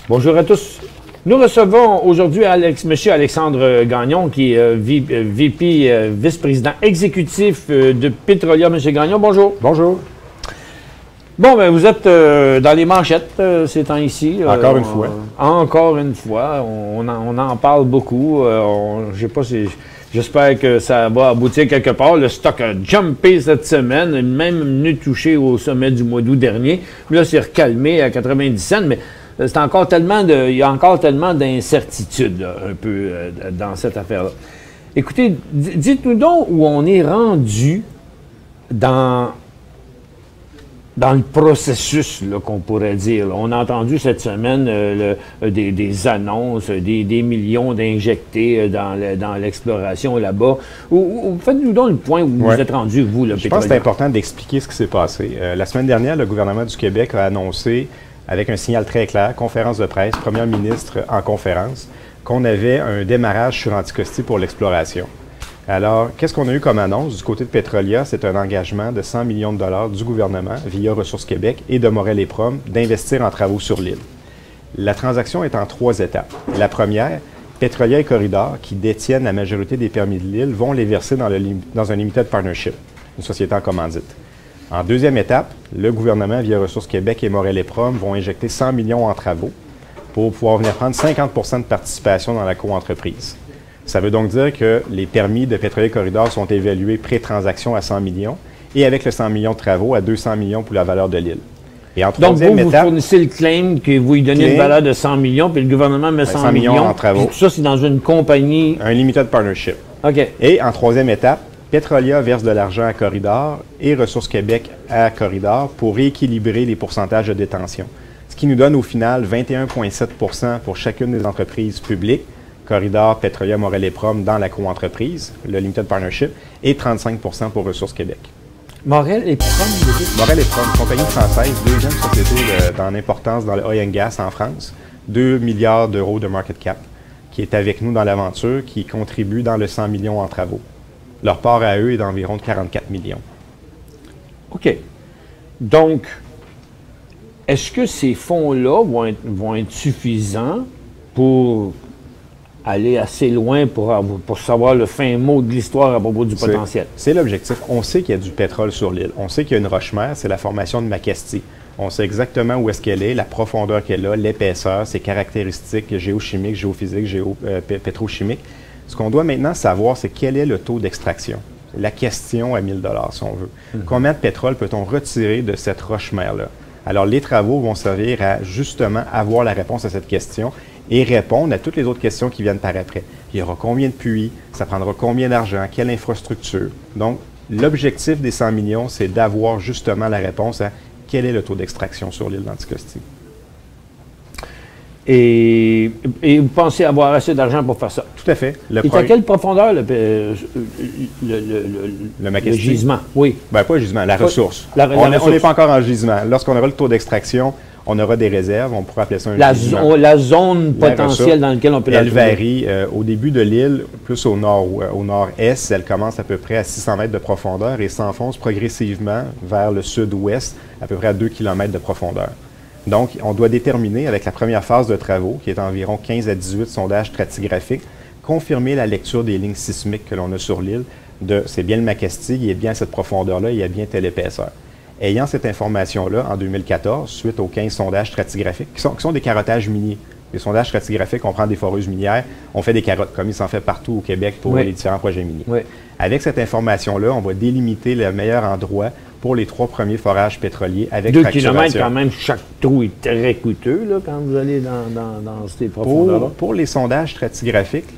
Bonjour à tous. Nous recevons aujourd'hui M. Alexandre Gagnon, qui est VP, vice-président exécutif de Petrolia. M. Gagnon, bonjour. Bonjour. Bon, ben, vous êtes dans les manchettes ces temps-ci. Encore une fois. Encore une fois. On en parle beaucoup. Je sais pas si... J'espère que ça va aboutir quelque part. Le stock a jumpé cette semaine, même venu toucher au sommet du mois d'août dernier. Là, c'est recalmé à 90 cents, mais c'est encore tellement il y a encore tellement d'incertitudes un peu dans cette affaire-là. Écoutez, dites-nous donc où on est rendu dans le processus, qu'on pourrait dire. On a entendu cette semaine des annonces, des millions d'injectés dans l'exploration là-bas. Faites-nous donc le point où vous êtes rendu, vous, le pétrolier. Je pense que c'est important d'expliquer ce qui s'est passé. La semaine dernière, le gouvernement du Québec a annoncé, avec un signal très clair, conférence de presse, premier ministre en conférence, qu'on avait un démarrage sur Anticosti pour l'exploration. Alors, qu'est-ce qu'on a eu comme annonce du côté de Petrolia? C'est un engagement de 100 millions de dollars du gouvernement via Ressources Québec et de Morel et Prom d'investir en travaux sur l'île. La transaction est en 3 étapes. La première, Petrolia et Corridor, qui détiennent la majorité des permis de l'île, vont les verser dans un limited partnership, une société en commandite. En deuxième étape, le gouvernement via Ressources Québec et Morel et Prom vont injecter 100 millions en travaux pour pouvoir venir prendre 50 % de participation dans la coentreprise. Ça veut donc dire que les permis de Petrolia Corridor sont évalués pré-transaction à 100 millions et avec le 100 millions de travaux à 200 millions pour la valeur de l'île. Et en troisième étape, vous fournissez le claim que vous lui donnez une valeur de 100 millions, puis le gouvernement met 100 millions en travaux. Tout ça, c'est dans une compagnie... Un limited partnership. OK. Et en troisième étape, Petrolia verse de l'argent à Corridor et Ressources Québec à Corridor pour rééquilibrer les pourcentages de détention. Ce qui nous donne au final 21,7 % pour chacune des entreprises publiques, Corridor, Petrolia, Morel et Prom dans la coentreprise, le Limited Partnership, et 35 % pour Ressources Québec. Morel et Prom? Morel et Prom, compagnie française, deuxième société dans l'importance dans le oil and gas en France, 2 milliards d'euros de market cap, qui est avec nous dans l'aventure, qui contribue dans le 100 millions en travaux. Leur part à eux est d'environ 44 millions. OK. Donc, est-ce que ces fonds-là vont être suffisants pour aller assez loin pour savoir le fin mot de l'histoire à propos du potentiel? C'est l'objectif. On sait qu'il y a du pétrole sur l'île. On sait qu'il y a une roche-mère, c'est la formation de Macastie. On sait exactement où est-ce qu'elle est, la profondeur qu'elle a, l'épaisseur, ses caractéristiques géochimiques, géophysiques, pétrochimiques. Ce qu'on doit maintenant savoir, c'est quel est le taux d'extraction. La question à 1 000 $ si on veut. Combien de pétrole peut-on retirer de cette roche-mère-là? Alors, les travaux vont servir à justement avoir la réponse à cette question et répondre à toutes les autres questions qui viennent par après. Il y aura combien de puits? Ça prendra combien d'argent? Quelle infrastructure? Donc, l'objectif des 100 millions, c'est d'avoir justement la réponse à quel est le taux d'extraction sur l'île d'Anticosti. Et vous pensez avoir assez d'argent pour faire ça? Tout à fait. Et à quelle profondeur le gisement? Oui. Bien, pas le gisement, la ressource. On n'est pas encore en gisement. Lorsqu'on aura le tord d'extraction, on aura des réserves, on pourra appeler ça un gisement. La zone potentielle dans laquelle on peut la trouver. Elle varie. Au début de l'île, plus au nord-est, elle commence à peu près à 600 mètres de profondeur et s'enfonce progressivement vers le sud-ouest, à peu près à 2 km de profondeur. Donc, on doit déterminer, avec la première phase de travaux, qui est environ 15 à 18 sondages stratigraphiques, confirmer la lecture des lignes sismiques que l'on a sur l'île, c'est bien le Macastie, il est bien à cette profondeur-là, il y a bien telle épaisseur. Ayant cette information-là, en 2014, suite aux 15 sondages stratigraphiques, qui sont des carottages miniers. Les sondages stratigraphiques, on prend des foreuses minières, on fait des carottes, comme il s'en fait partout au Québec pour les différents projets miniers. Oui. Avec cette information-là, on va délimiter le meilleur endroit pour les 3 premiers forages pétroliers avec 2 fracturation. 2 km, quand même, chaque trou est très coûteux là, quand vous allez dans ces profondeurs-là. Pour les sondages stratigraphiques,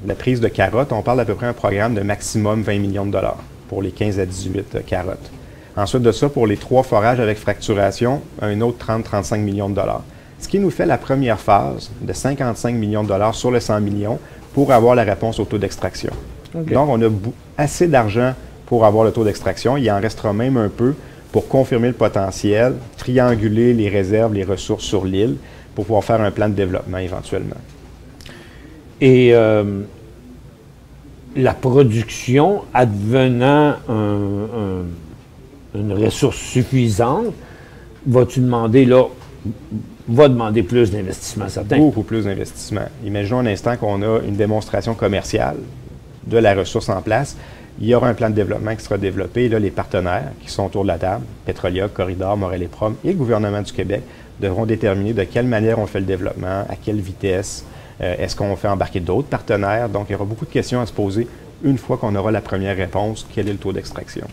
la prise de carottes, on parle d'à peu près un programme de maximum 20 millions de dollars pour les 15 à 18 carottes. Ensuite de ça, pour les 3 forages avec fracturation, un autre 30-35 millions de dollars. Ce qui nous fait la première phase de 55 millions de dollars sur les 100 millions pour avoir la réponse au taux d'extraction. Okay. Donc, on a assez d'argent pour avoir le taux d'extraction. Il en restera même un peu pour confirmer le potentiel, trianguler les réserves, les ressources sur l'île pour pouvoir faire un plan de développement éventuellement. Et la production advenant une ressource suffisante, vas-tu demander là va demander plus d'investissement, certain. Beaucoup plus d'investissement. Imaginons un instant qu'on a une démonstration commerciale de la ressource en place. Il y aura un plan de développement qui sera développé. Et là, les partenaires qui sont autour de la table, Petrolia, Corridor, Morel et Prom et le gouvernement du Québec, devront déterminer de quelle manière on fait le développement, à quelle vitesse, est-ce qu'on fait embarquer d'autres partenaires. Donc, il y aura beaucoup de questions à se poser une fois qu'on aura la première réponse, quel est le taux d'extraction.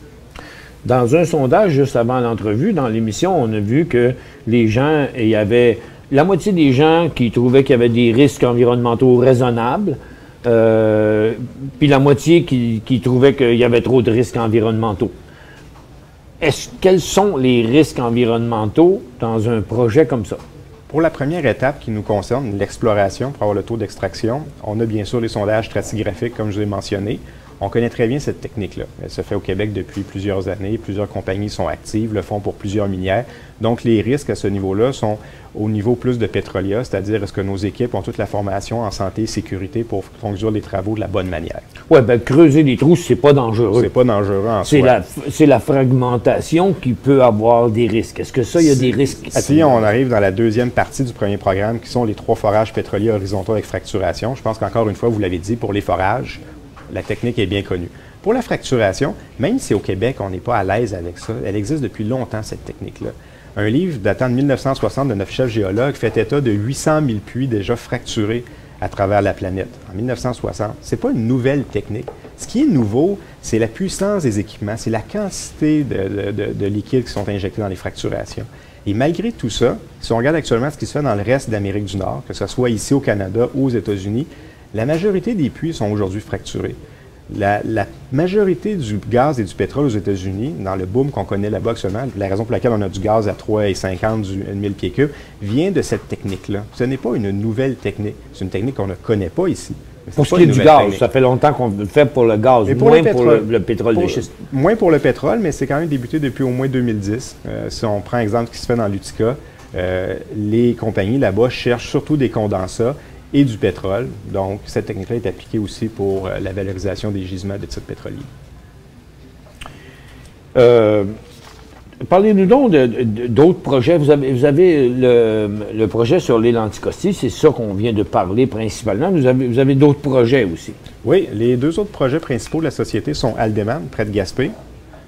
Dans un sondage juste avant l'entrevue, dans l'émission, on a vu que les gens, il y avait la moitié des gens qui trouvaient qu'il y avait des risques environnementaux raisonnables, puis la moitié qui trouvait qu'il y avait trop de risques environnementaux. Quels sont les risques environnementaux dans un projet comme ça? Pour la première étape qui nous concerne, l'exploration pour avoir le taux d'extraction, on a bien sûr les sondages stratigraphiques, comme je vous ai mentionné. On connaît très bien cette technique-là. Elle se fait au Québec depuis plusieurs années. Plusieurs compagnies sont actives, le font pour plusieurs minières. Donc, les risques à ce niveau-là sont au niveau plus de Petrolia, c'est-à-dire est-ce que nos équipes ont toute la formation en santé et sécurité pour conduire les travaux de la bonne manière. Oui, bien, creuser des trous, c'est pas dangereux. C'est pas dangereux en soi. C'est la fragmentation qui peut avoir des risques. Est-ce que ça, il y a des risques? Si on arrive dans la deuxième partie du premier programme, qui sont les 3 forages pétroliers horizontaux avec fracturation, je pense qu'encore une fois, vous l'avez dit, pour les forages, la technique est bien connue. Pour la fracturation, même si au Québec, on n'est pas à l'aise avec ça, elle existe depuis longtemps, cette technique-là. Un livre datant de 1960 de notre chef géologue fait état de 800 000 puits déjà fracturés à travers la planète en 1960. Ce n'est pas une nouvelle technique. Ce qui est nouveau, c'est la puissance des équipements, c'est la quantité de liquides qui sont injectés dans les fracturations. Et malgré tout ça, si on regarde actuellement ce qui se fait dans le reste d'Amérique du Nord, que ce soit ici au Canada ou aux États-Unis, la majorité des puits sont aujourd'hui fracturés. La majorité du gaz et du pétrole aux États-Unis, dans le boom qu'on connaît là-bas actuellement, la raison pour laquelle on a du gaz à 3,50 du 1000 pieds cubes, vient de cette technique-là. Ce n'est pas une nouvelle technique. C'est une technique qu'on ne connaît pas ici. Pour ce qui est du gaz, ça fait longtemps qu'on le fait pour le gaz, moins pour le pétrole de schiste. Moins pour le pétrole, mais c'est quand même débuté depuis au moins 2010. Si on prend exemple ce qui se fait dans l'Utica, les compagnies là-bas cherchent surtout des condensats et du pétrole. Donc, cette technique-là est appliquée aussi pour la valorisation des gisements de titres pétroliers. Parlez-nous donc d'autres projets. Vous avez le projet sur l'île Anticosti, c'est ça qu'on vient de parler principalement. Vous avez d'autres projets aussi. Oui, les 2 autres projets principaux de la société sont Aldeman, près de Gaspé.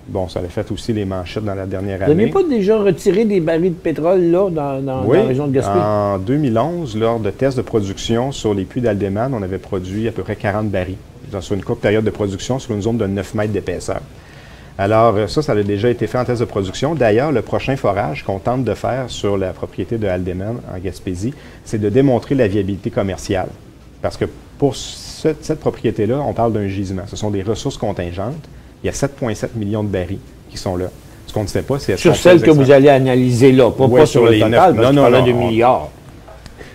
Bon, ça avait fait aussi les manchettes dans la dernière année. Vous n'avez pas déjà retiré des barils de pétrole là, dans la région de Gaspé? En 2011, lors de tests de production sur les puits d'Aldeman, on avait produit à peu près 40 barils sur une courte période de production sur une zone de 9 mètres d'épaisseur. Alors, ça a déjà été fait en test de production. D'ailleurs, le prochain forage qu'on tente de faire sur la propriété de Aldeman, en Gaspésie, c'est de démontrer la viabilité commerciale. Parce que pour cette propriété-là, on parle d'un gisement. Ce sont des ressources contingentes. Il y a 7,7 millions de barils qui sont là. Ce qu'on ne sait pas, c'est... Sur celles que vous allez analyser là, pas sur le total, parce qu'on a des milliards.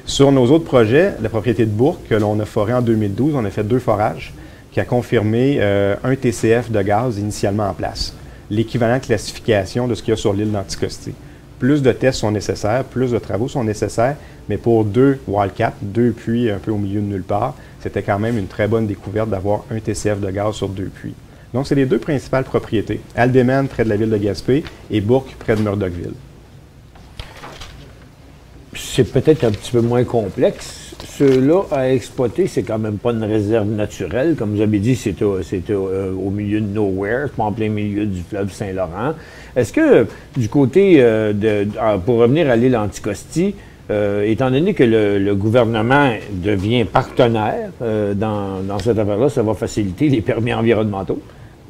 Sur nos autres projets, la propriété de Bourg, que l'on a foré en 2012, on a fait 2 forages, qui a confirmé 1 TCF de gaz initialement en place. L'équivalent de classification de ce qu'il y a sur l'île d'Anticosti. Plus de tests sont nécessaires, plus de travaux sont nécessaires, mais pour 2 Wildcat, 2 puits un peu au milieu de nulle part, c'était quand même une très bonne découverte d'avoir 1 TCF de gaz sur 2 puits. Donc, c'est les 2 principales propriétés. Aldeman, près de la ville de Gaspé, et Bourque, près de Murdochville. C'est peut-être un petit peu moins complexe. Ceux-là à exploiter, c'est quand même pas une réserve naturelle. Comme vous avez dit, c'est au milieu de nowhere, c'est pas en plein milieu du fleuve Saint-Laurent. Est-ce que, du côté, pour revenir à l'île Anticosti, étant donné que le gouvernement devient partenaire dans cette affaire-là, ça va faciliter les permis environnementaux?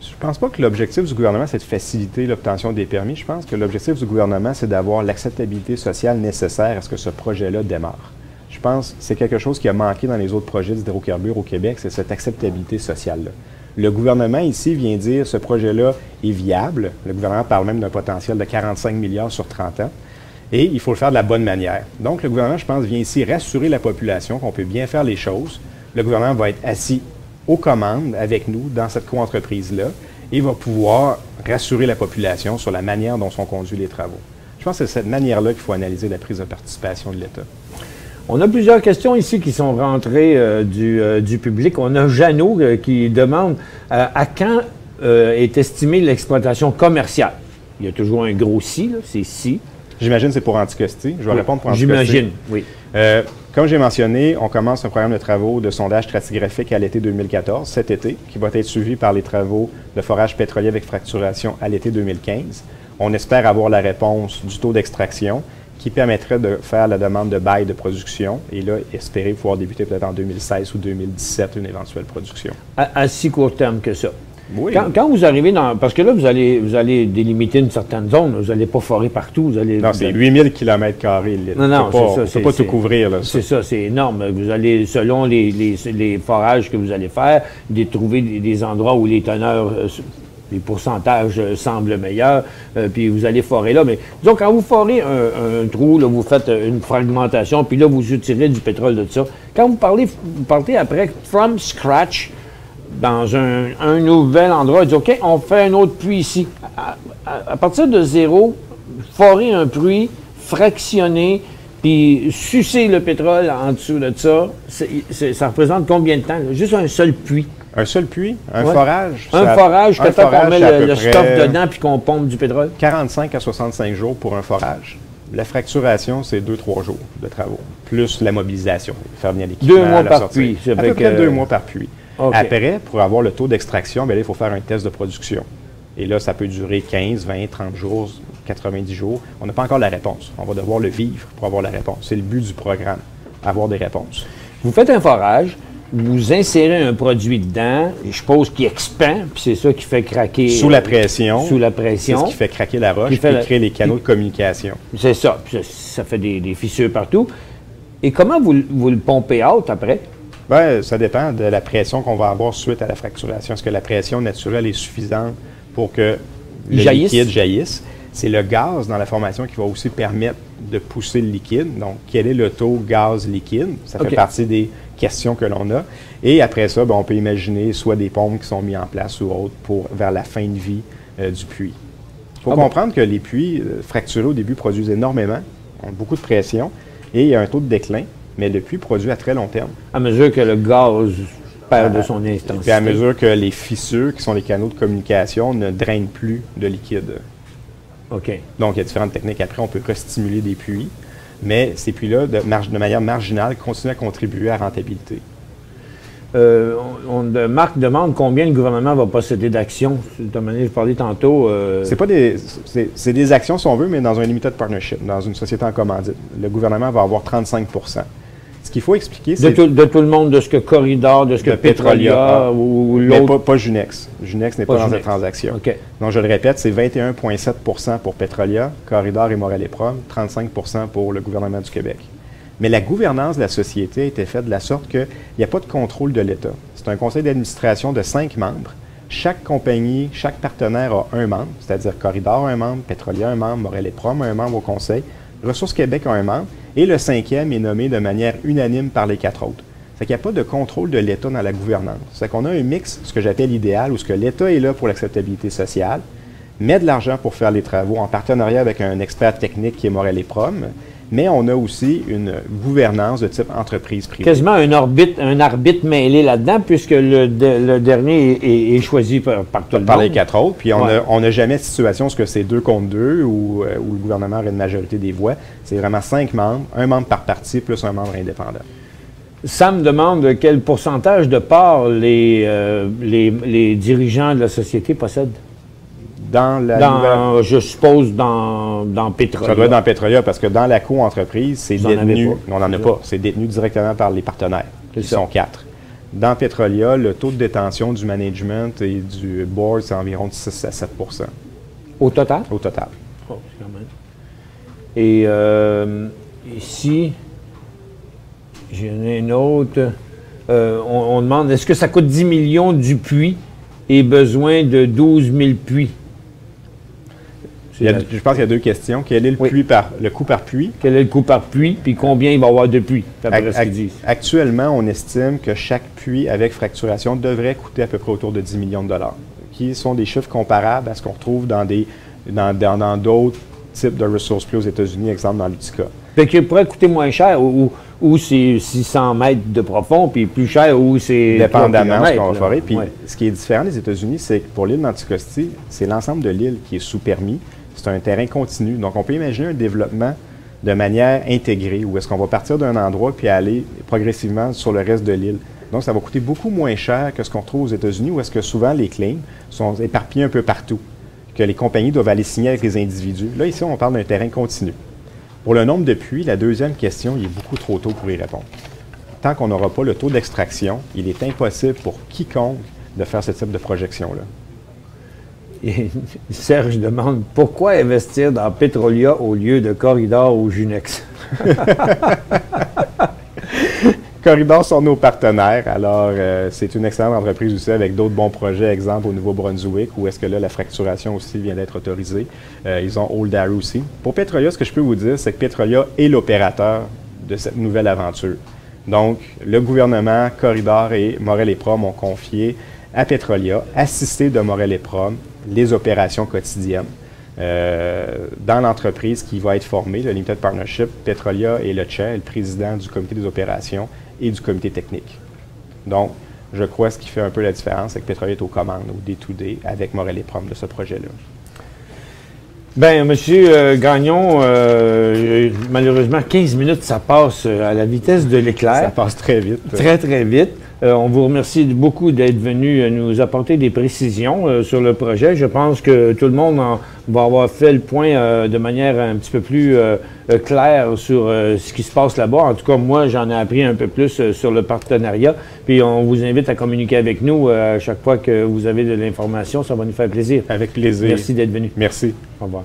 Je ne pense pas que l'objectif du gouvernement, c'est de faciliter l'obtention des permis. Je pense que l'objectif du gouvernement, c'est d'avoir l'acceptabilité sociale nécessaire à ce que ce projet-là démarre. Je pense que c'est quelque chose qui a manqué dans les autres projets d'hydrocarbures au Québec, c'est cette acceptabilité sociale-là. Le gouvernement ici vient dire que ce projet-là est viable. Le gouvernement parle même d'un potentiel de 45 milliards sur 30 ans. Et il faut le faire de la bonne manière. Donc, le gouvernement, je pense, vient ici rassurer la population qu'on peut bien faire les choses. Le gouvernement va être assis aux commandes avec nous dans cette co-entreprise-là et va pouvoir rassurer la population sur la manière dont sont conduits les travaux. Je pense que c'est de cette manière-là qu'il faut analyser la prise de participation de l'État. On a plusieurs questions ici qui sont rentrées du public. On a Jeannot qui demande à quand est estimée l'exploitation commerciale? Il y a toujours un gros « si », c'est « si ». J'imagine que c'est pour Anticosti. Je vais répondre pour Anticosti. J'imagine, oui. Comme j'ai mentionné, on commence un programme de travaux de sondage stratigraphique à l'été 2014, cet été, qui va être suivi par les travaux de forage pétrolier avec fracturation à l'été 2015. On espère avoir la réponse du taux d'extraction qui permettrait de faire la demande de bail de production et là, espérer pouvoir débuter peut-être en 2016 ou 2017 une éventuelle production. À si court terme que ça. Oui. Quand vous arrivez dans... Parce que là, vous allez délimiter une certaine zone. Vous n'allez pas forer partout. Non, c'est 8000 km². Non, c'est ça. C'est pas tout couvrir. C'est ça, c'est énorme. Vous allez, selon les forages que vous allez faire, trouver des endroits où les teneurs... les pourcentages semblent meilleurs, puis vous allez forer là. Mais disons, quand vous forez un trou, là, vous faites une fragmentation, puis là, vous retirez du pétrole de ça. Quand vous partez après, from scratch, dans un nouvel endroit, dites, OK, on fait un autre puits ici. À partir de zéro, forer un puits, fractionner, puis sucer le pétrole en dessous de ça, ça représente combien de temps? Là? Juste un seul puits. Un seul puits? Un forage? Un forage, quand on met le stuff dedans puis qu'on pompe du pétrole? 45 à 65 jours pour un forage. La fracturation, c'est 2-3 jours de travaux, plus la mobilisation, faire venir l'équipement. 2 mois par puits. À peu près 2 mois par puits. Okay. Après, pour avoir le taux d'extraction, il faut faire un test de production. Et là, ça peut durer 15, 20, 30 jours, 90 jours. On n'a pas encore la réponse. On va devoir le vivre pour avoir la réponse. C'est le but du programme, avoir des réponses. Vous faites un forage, vous insérez un produit dedans, et je suppose qu'il expand, puis c'est ça qui fait craquer... Sous la pression. Sous la pression. C'est ce qui fait craquer la roche, qui crée les canaux de communication. C'est ça. Puis ça fait des fissures partout. Et comment vous le pompez out après? Bien, ça dépend de la pression qu'on va avoir suite à la fracturation. Est-ce que la pression naturelle est suffisante pour que le liquide jaillisse? C'est le gaz dans la formation qui va aussi permettre de pousser le liquide. Donc, quel est le taux gaz liquide? Ça fait partie des questions que l'on a. Et après ça, on peut imaginer soit des pompes qui sont mises en place ou autres vers la fin de vie du puits. Il faut comprendre que les puits fracturés au début produisent énormément, ont beaucoup de pression et il y a un taux de déclin, mais le puits produit à très long terme. À mesure que le gaz perd de son intensité. Et à mesure que les fissures, qui sont les canaux de communication, ne drainent plus de liquide. OK. Donc, il y a différentes techniques. Après, on peut restimuler des puits, mais ces puits-là, de manière marginale, continuent à contribuer à la rentabilité. Marc demande combien le gouvernement va posséder d'actions. De manière, je parlais tantôt. C'est des actions, si on veut, mais dans un limited partnership, dans une société en commandite. Le gouvernement va avoir 35 %. Ce qu'il faut expliquer, c'est... De tout le monde, de ce que Corridor, de ce que Petrolia ou l'autre... Mais pas Junex. Junex n'est pas dans cette transaction. Okay. Donc, je le répète, c'est 21,7 % pour Petrolia, Corridor et Morel et Prom, 35 % pour le gouvernement du Québec. Mais la gouvernance de la société a été faite de la sorte qu'il n'y a pas de contrôle de l'État. C'est un conseil d'administration de 5 membres. Chaque compagnie, chaque partenaire a un membre, c'est-à-dire Corridor a un membre, Petrolia a un membre, Morel et Prom a un membre au conseil, Ressources Québec a un membre, et le 5e est nommé de manière unanime par les 4 autres. C'est qu'il n'y a pas de contrôle de l'État dans la gouvernance. C'est qu'on a un mix, ce que j'appelle idéal, où ce que l'État est là pour l'acceptabilité sociale, met de l'argent pour faire les travaux en partenariat avec un expert technique qui est Morel et Prom, mais on a aussi une gouvernance de type entreprise privée. Quasiment un arbitre mêlé là-dedans, puisque le dernier est choisi par tout le monde. Par les 4 autres. Puis on n'a jamais de situation où c'est 2 contre 2 ou le gouvernement aurait une majorité des voix. C'est vraiment 5 membres, un membre par parti plus un membre indépendant. Sam demande quel pourcentage de parts les dirigeants de la société possèdent. Je suppose dans Petrolia. Ça doit être dans Petrolia parce que dans la co-entreprise, c'est détenu. On n'en a pas. C'est détenu directement par les partenaires. Ils sont 4. Dans Petrolia, le taux de détention du management et du board, c'est environ de 6 à 7 %. Au total? Au total. Oh, quand même. Et ici, j'en ai une autre. On demande, est-ce que ça coûte 10 millions du puits et besoin de 12 000 puits? Je pense qu'il y a 2 questions. Quel est le coût par puits? Quel est le coût par puits, puis combien il va y avoir de puits? Actuellement, on estime que chaque puits avec fracturation devrait coûter à peu près autour de 10 millions de dollars, qui sont des chiffres comparables à ce qu'on retrouve dans d'autres types de resource puits aux États-Unis, exemple dans l'Utica. Fait qu'il pourrait coûter moins cher où c'est 600 mètres de profond, puis plus cher où c'est... Dépendamment de ce qu'on va faire. Puis ce qui est différent des États-Unis, c'est que pour l'île d'Anticosti, c'est l'ensemble de l'île qui est sous permis. C'est un terrain continu. Donc, on peut imaginer un développement de manière intégrée, où est-ce qu'on va partir d'un endroit puis aller progressivement sur le reste de l'île. Donc, ça va coûter beaucoup moins cher que ce qu'on retrouve aux États-Unis, où est-ce que souvent les claims sont éparpillés un peu partout, que les compagnies doivent aller signer avec les individus. Là, ici, on parle d'un terrain continu. Pour le nombre de puits, la deuxième question, il est beaucoup trop tôt pour y répondre. Tant qu'on n'aura pas le taux d'extraction, il est impossible pour quiconque de faire ce type de projection-là. Et Serge demande pourquoi investir dans Petrolia au lieu de Corridor ou Junex? Corridor sont nos partenaires, alors c'est une excellente entreprise aussi avec d'autres bons projets, exemple au Nouveau-Brunswick, où est-ce que là, la fracturation aussi vient d'être autorisée. Ils ont Old Arrow aussi. Pour Petrolia, ce que je peux vous dire, c'est que Petrolia est l'opérateur de cette nouvelle aventure. Donc, le gouvernement, Corridor et Morel et Prom ont confié à Petrolia, assisté de Morel et Prom, les opérations quotidiennes. Dans l'entreprise qui va être formée, le Limited Partnership, Petrolia est le chair, le président du comité des opérations et du comité technique. Donc, je crois ce qui fait un peu la différence, c'est que Petrolia est aux commandes, au day-to-day, avec Morel et Prom de ce projet-là. Bien, M. Gagnon, malheureusement, 15 minutes, ça passe à la vitesse de l'éclair. Ça passe très vite. Très, très vite. On vous remercie beaucoup d'être venu nous apporter des précisions sur le projet. Je pense que tout le monde va avoir fait le point de manière un petit peu plus claire sur ce qui se passe là-bas. En tout cas, moi, j'en ai appris un peu plus sur le partenariat. Puis on vous invite à communiquer avec nous à chaque fois que vous avez de l'information. Ça va nous faire plaisir. Avec plaisir. Merci d'être venu. Merci. Au revoir.